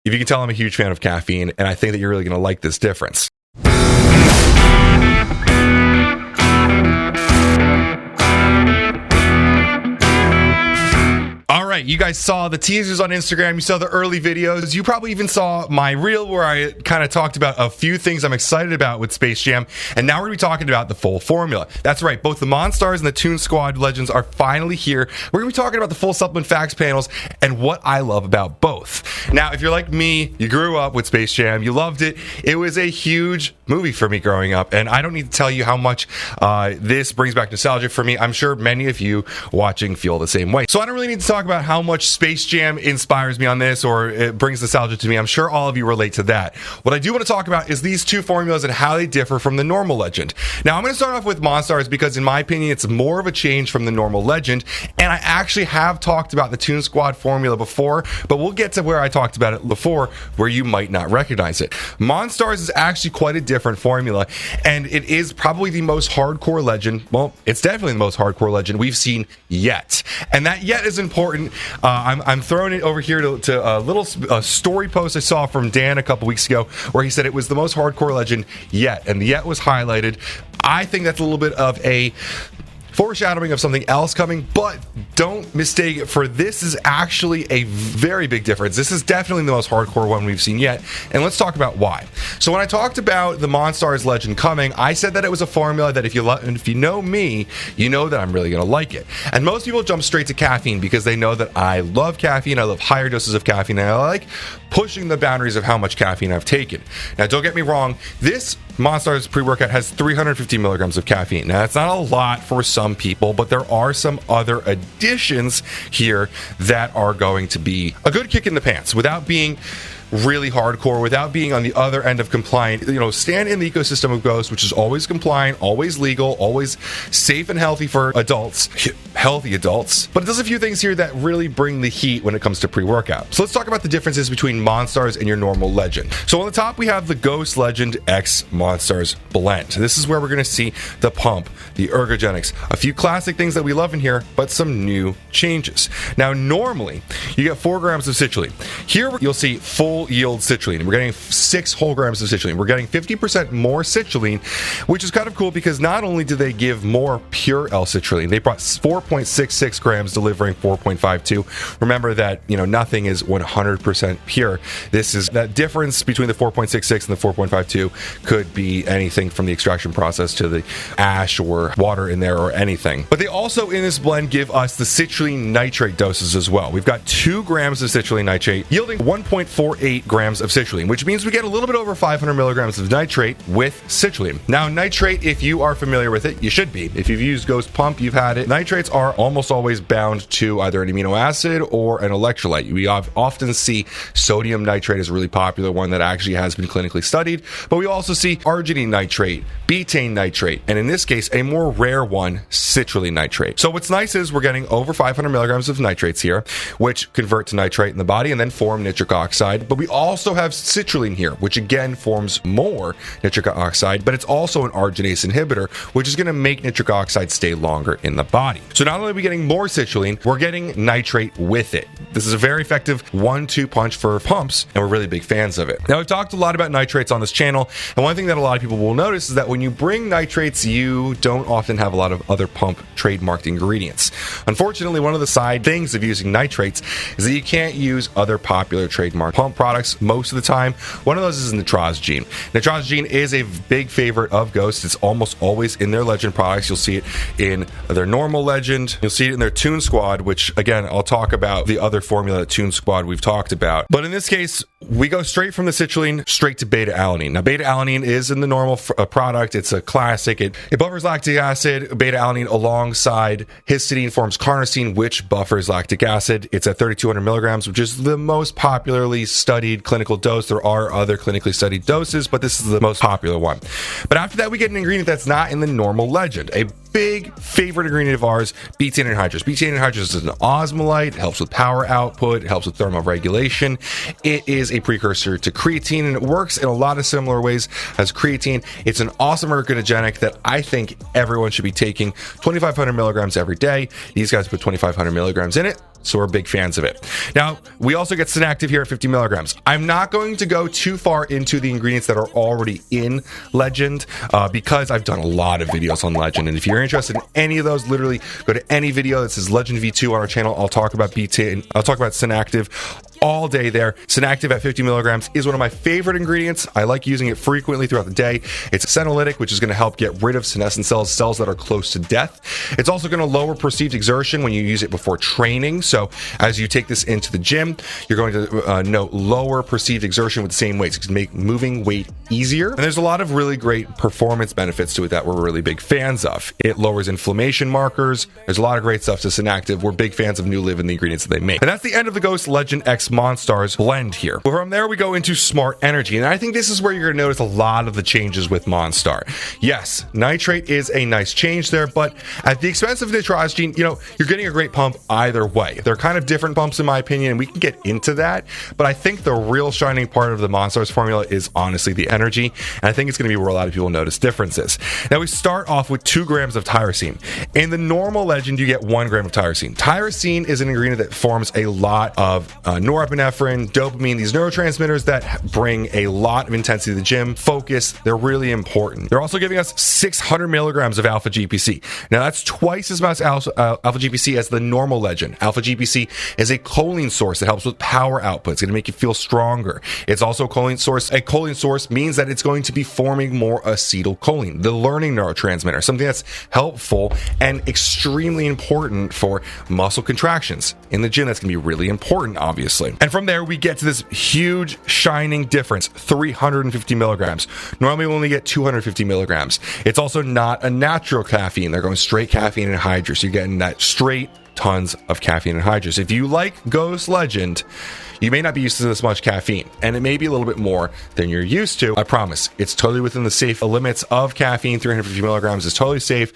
If you can tell, I'm a huge fan of caffeine, and I think that you're really going to like this difference. All right, you guys saw the teasers on Instagram, you saw the early videos, you probably even saw my reel where I kind of talked about a few things I'm excited about with Space Jam, and now we're going to be talking about the full formula. That's right, both the Monstars and the Toon Squad Legends are finally here. We're going to be talking about the full supplement facts panels and what I love about both. Now, if you're like me, you grew up with Space Jam, you loved it. It was a huge movie for me growing up, and I don't need to tell you how much this brings back nostalgia for me. I'm sure many of you watching feel the same way. So I don't really need to talk about how much Space Jam inspires me on this or it brings nostalgia to me. I'm sure all of you relate to that. What I do want to talk about is these two formulas and how they differ from the normal Legend. Now, I'm going to start off with Monstars because in my opinion, it's more of a change from the normal Legend, and I actually have talked about the Toon Squad formula before, but we'll get to where I talked about it before where you might not recognize it. Monstars is actually quite a different formula, and it is probably the most hardcore Legend. Well, it's definitely the most hardcore Legend we've seen yet, and that yet is important. I'm throwing it over here to a little story post I saw from Dan a couple weeks ago where he said it was the most hardcore Legend yet, and the yet was highlighted. I think that's a little bit of a foreshadowing of something else coming, but don't mistake it for this is actually a very big difference. This is definitely the most hardcore one we've seen yet, and let's talk about why. So when I talked about the Monstars Legend coming, I said that it was a formula that if you know me, you know that I'm really going to like it. And most people jump straight to caffeine because they know that I love caffeine, I love higher doses of caffeine, and I like pushing the boundaries of how much caffeine I've taken. Now, don't get me wrong, this Monstars pre-workout has 350 milligrams of caffeine. Now, that's not a lot for some people, but there are some other additions here that are going to be a good kick in the pants without being really hardcore, without being on the other end of compliant. Stand in the ecosystem of Ghost, which is always compliant, always legal, always safe and healthy for adults, healthy adults. But it does a few things here that really bring the heat when it comes to pre-workout. So let's talk about the differences between Monstars and your normal Legend. So on the top, we have the Ghost Legend X Monstars blend. This is where we're going to see the pump, the ergogenics, a few classic things that we love in here, but some new changes. Now, normally, you get 4 grams of citrulline. Here, you'll see full yield citrulline. We're getting 6 whole grams of citrulline. We're getting 50% more citrulline, which is kind of cool because not only do they give more pure L-citrulline, they brought 4.66 grams, delivering 4.52. Remember that, nothing is 100% pure. This is that difference between the 4.66 and the 4.52 could be anything from the extraction process to the ash or water in there or anything. But they also in this blend give us the citrulline nitrate doses as well. We've got 2 grams of citrulline nitrate yielding 1.48 grams of citrulline, which means we get a little bit over 500 milligrams of nitrate with citrulline. Now, nitrate, if you are familiar with it, you should be. If you've used Ghost Pump, you've had it. Nitrates are almost always bound to either an amino acid or an electrolyte. We often see sodium nitrate as a really popular one that actually has been clinically studied, but we also see arginine nitrate, betaine nitrate, and in this case, a more rare one, citrulline nitrate. So what's nice is we're getting over 500 milligrams of nitrates here, which convert to nitrate in the body and then form nitric oxide. But we also have citrulline here, which again forms more nitric oxide, but it's also an arginase inhibitor, which is going to make nitric oxide stay longer in the body. So not only are we getting more citrulline, we're getting nitrate with it. This is a very effective 1-2 punch for pumps, and we're really big fans of it. Now, we've talked a lot about nitrates on this channel, and one thing that a lot of people will notice is that when you bring nitrates, you don't often have a lot of other pump trademarked ingredients. Unfortunately, one of the side things of using nitrates is that you can't use other popular trademark pump products most of the time. One of those is nitrosogene. Nitrosogene is a big favorite of Ghost. It's almost always in their Legend products. You'll see it in their normal Legend. You'll see it in their Toon Squad, which again, I'll talk about the other formula at Toon Squad we've talked about. But in this case, we go straight from the citrulline straight to beta-alanine. Now, beta-alanine is in the normal product. It's a classic. It buffers lactic acid. Beta-alanine alongside histidine forms carnosine, which buffers lactic acid. It's at 3,200 milligrams, which is the most popularly studied clinical dose. There are other clinically studied doses, but this is the most popular one. But after that, we get an ingredient that's not in the normal Legend. A big favorite ingredient of ours, betaine anhydrous. Betaine anhydrous is an osmolyte. It helps with power output. It helps with thermal regulation. It is a precursor to creatine, and it works in a lot of similar ways as creatine. It's an awesome ergogenic that I think everyone should be taking. 2,500 milligrams every day. These guys put 2,500 milligrams in it. so we're big fans of it. Now, we also get Synactive here at 50 milligrams. I'm not going to go too far into the ingredients that are already in Legend because I've done a lot of videos on Legend, and if you're interested in any of those, literally go to any video that says Legend V2 on our channel. I'll talk about BT and I'll talk about Synactive all day there. Synactive at 50 milligrams is one of my favorite ingredients. I like using it frequently throughout the day. It's a senolytic, which is going to help get rid of senescent cells, cells that are close to death. It's also going to lower perceived exertion when you use it before training. So as you take this into the gym, you're going to note lower perceived exertion with the same weights. It's going to make moving weight easier. And there's a lot of really great performance benefits to it that we're really big fans of. It lowers inflammation markers. There's a lot of great stuff to Synactive. We're big fans of New Live and the ingredients that they make. And that's the end of the Ghost Legend X Monstars blend here. From there, we go into Smart Energy. And I think this is where you're going to notice a lot of the changes with Monstar. Yes, nitrate is a nice change there, but at the expense of nitrogene, you're getting a great pump either way. They're kind of different pumps in my opinion, and we can get into that. But I think the real shining part of the Monstars formula is honestly the energy. And I think it's going to be where a lot of people notice differences. Now, we start off with 2 grams of tyrosine. In the normal Legend, you get 1 gram of tyrosine. Tyrosine is an ingredient that forms a lot of norepinephrine, dopamine, these neurotransmitters that bring a lot of intensity to the gym, focus. They're really important. They're also giving us 600 milligrams of alpha GPC. Now, that's twice as much alpha GPC as the normal Legend. Alpha GPC is a choline source that helps with power output. It's going to make you feel stronger. It's also a choline source. A choline source means that it's going to be forming more acetylcholine, the learning neurotransmitter, something that's helpful and extremely important for muscle contractions. In the gym, that's going to be really important, obviously. And from there, we get to this huge shining difference, 350 milligrams. Normally, we only get 250 milligrams. It's also not a natural caffeine. They're going straight caffeine and hydrous. You're getting that straight tons of caffeine and hydrous. If you like Ghost Legend, you may not be used to this much caffeine, and it may be a little bit more than you're used to. I promise it's totally within the safe limits of caffeine. 350 milligrams is totally safe.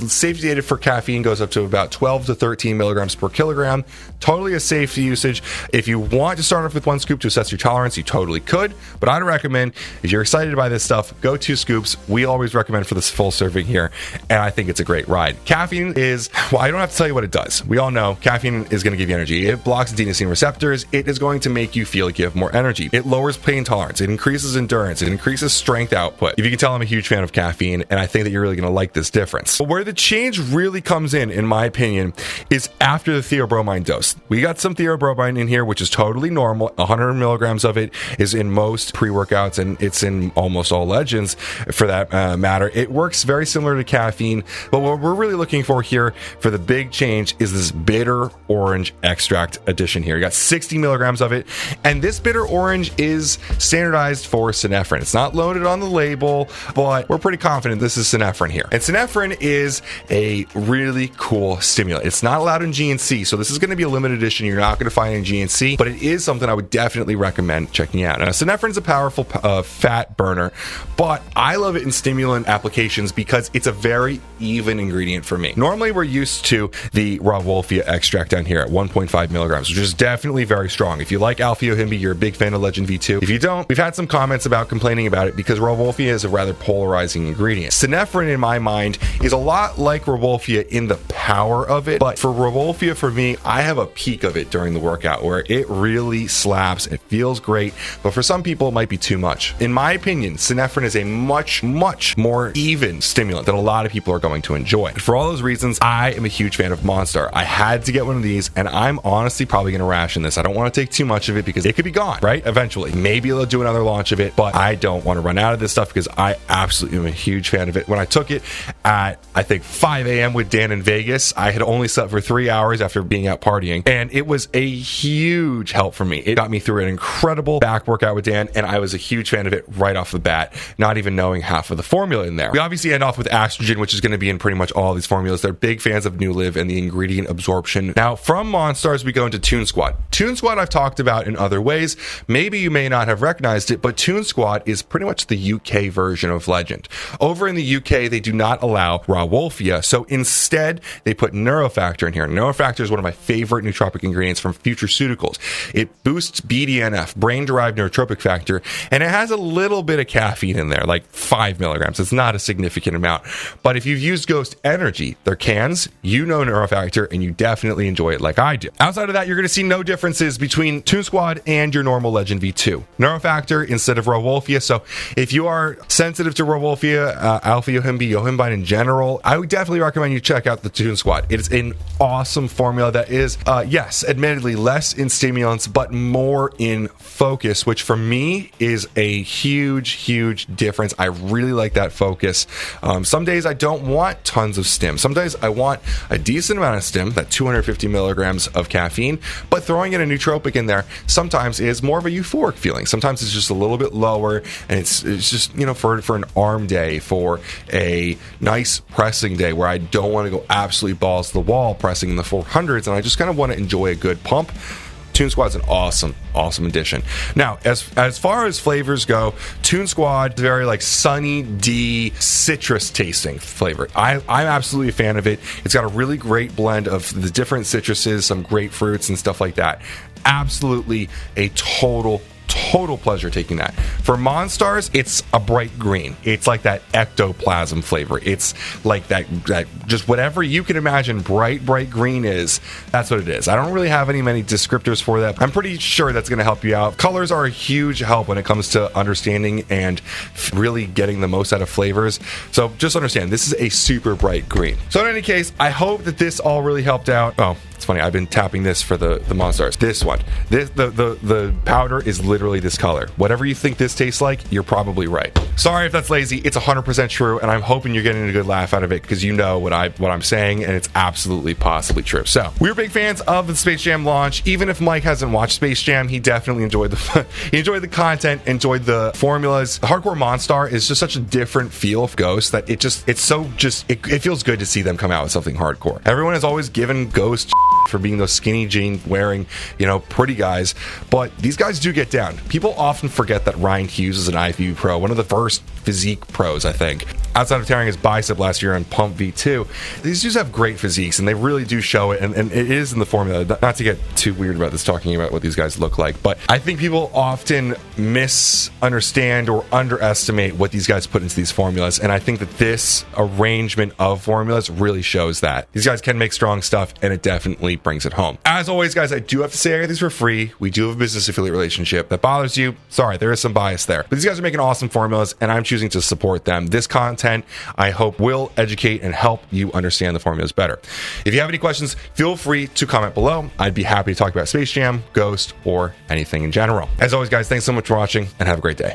Safety data for caffeine goes up to about 12 to 13 milligrams per kilogram. Totally a safe usage. If you want to start off with 1 scoop to assess your tolerance, you totally could, but I'd recommend, if you're excited by this stuff, go 2 scoops. We always recommend for this full serving here, and I think it's a great ride. Caffeine is, well, I don't have to tell you what it does. We all know caffeine is going to give you energy. It blocks adenosine receptors. It is going to make you feel like you have more energy. It lowers pain tolerance. It increases endurance. It increases strength output. If you can tell, I'm a huge fan of caffeine, and I think that you're really going to like this difference. But where the change really comes in my opinion, is after the theobromine dose. We got some theobromine in here, which is totally normal. 100 milligrams of it is in most pre-workouts, and it's in almost all Legends for that matter. It works very similar to caffeine, but what we're really looking for here for the big change is this bitter orange extract addition here. You got 60 milligrams of it, and this bitter orange is standardized for synephrine. It's not loaded on the label, but we're pretty confident this is synephrine here. And synephrine is a really cool stimulant. It's not allowed in GNC, so this is going to be a limited edition. You're not going to find it in GNC, but it is something I would definitely recommend checking out. Now, synephrine is a powerful fat burner, but I love it in stimulant applications because it's a very even ingredient for me. Normally, we're used to the raw wolfia extract down here at 1.5 milligrams, which is definitely very strong. If you like Alpha Yohimbe, you're a big fan of Legend V2. If you don't, we've had some comments about complaining about it because Rauwolfia is a rather polarizing ingredient. Synephrine, in my mind, is a lot like Rauwolfia in the power of it, but for Rauwolfia, for me, I have a peak of it during the workout where it really slaps. It feels great, but for some people, it might be too much. In my opinion, synephrine is a much more even stimulant that a lot of people are going to enjoy. For all those reasons, I am a huge fan of Monstar. I had to get one of these, and I'm honestly probably going to ration this. I don't want to take too much of it because it could be gone, right? Eventually. Maybe they'll do another launch of it, but I don't want to run out of this stuff because I absolutely am a huge fan of it. When I took it at, I think, 5 a.m. with Dan in Vegas, I had only slept for 3 hours after being out partying, and it was a huge help for me. It got me through an incredible back workout with Dan, and I was a huge fan of it right off the bat, not even knowing half of the formula in there. We obviously end off with Astrogen, which is going to be in pretty much all these formulas. They're big fans of New Live and the ingredient absorption. Now, from Monstars, we go into Toon Squad. Toon Squad I've talked about in other ways. Maybe you may not have recognized it, but Toon Squad is pretty much the UK version of Legend. Over in the UK, they do not allow Rauwolfia, so instead, they put Neurofactor in here. Neurofactor is one of my favorite nootropic ingredients from Futureceuticals. It boosts BDNF, brain-derived neurotropic factor, and it has a little bit of caffeine in there, like 5 milligrams. It's not a significant amount, but if you've used Ghost Energy, their cans, you know Neurofactor factor, and you definitely enjoy it like I do. Outside of that, you're going to see no differences between Toon Squad and your normal Legend V2. Neurofactor instead of Rowolfia. So if you are sensitive to Rowolfia, Alpha Yohimbi, Yohimbine in general, I would definitely recommend you check out the Toon Squad. It is an awesome formula that is, yes, admittedly less in stimulants, but more in focus, which for me is a huge difference. I really like that focus. Some days I don't want tons of stim. Some days I want a decent amount of stim, that 250 milligrams of caffeine, but throwing in a nootropic in there sometimes is more of a euphoric feeling. Sometimes it's just a little bit lower, and it's just, you know, for an arm day, for a nice pressing day where I don't want to go absolutely balls to the wall pressing in the 400s, and I just kind of want to enjoy a good pump. Toon Squad's an awesome addition. Now, as far as flavors go, Toon Squad is very like Sunny D citrus tasting flavor. I'm absolutely a fan of it. It's got a really great blend of the different citruses, some grapefruits and stuff like that. Absolutely a total pleasure taking that. For Monstars, it's a bright green. It's like that ectoplasm flavor. It's like that just whatever you can imagine bright green is, that's what it is. I don't really have many descriptors for that. I'm pretty sure that's going to help you out. Colors are a huge help when it comes to understanding and really getting the most out of flavors. So just understand, this is a super bright green. So in any case, I hope that this all really helped out. Oh, it's funny, I've been tapping this for the Monstars. This one, the powder is literally this color. Whatever you think this tastes like, you're probably right. Sorry if that's lazy. It's 100% true, and I'm hoping you're getting a good laugh out of it because you know what I'm saying, and it's absolutely possibly true. So we're big fans of the Space Jam launch. Even if Mike hasn't watched Space Jam, he definitely enjoyed the content, enjoyed the formulas. The Hardcore Monstar is just such a different feel of Ghost that it feels good to see them come out with something hardcore. Everyone has always given Ghost for being those skinny jean wearing, you know, pretty guys, but these guys do get down. People often forget that Ryan Hughes is an IFBB pro, one of the first physique pros, I think, outside of tearing his bicep last year on Pump V2. These dudes have great physiques, and they really do show it, and it is in the formula. Not to get too weird about this, talking about what these guys look like, but I think people often misunderstand or underestimate what these guys put into these formulas, and I think that this arrangement of formulas really shows that. These guys can make strong stuff, and it definitely brings it home. As always, guys, I do have to say I got these for free. We do have a business affiliate relationship. That bothers you? Sorry, there is some bias there. But these guys are making awesome formulas, and I'm choosing to support them. This content, I hope, will educate and help you understand the formulas better. If you have any questions, feel free to comment below. I'd be happy to talk about Space Jam, Ghost, or anything in general. As always, guys, thanks so much for watching, and have a great day.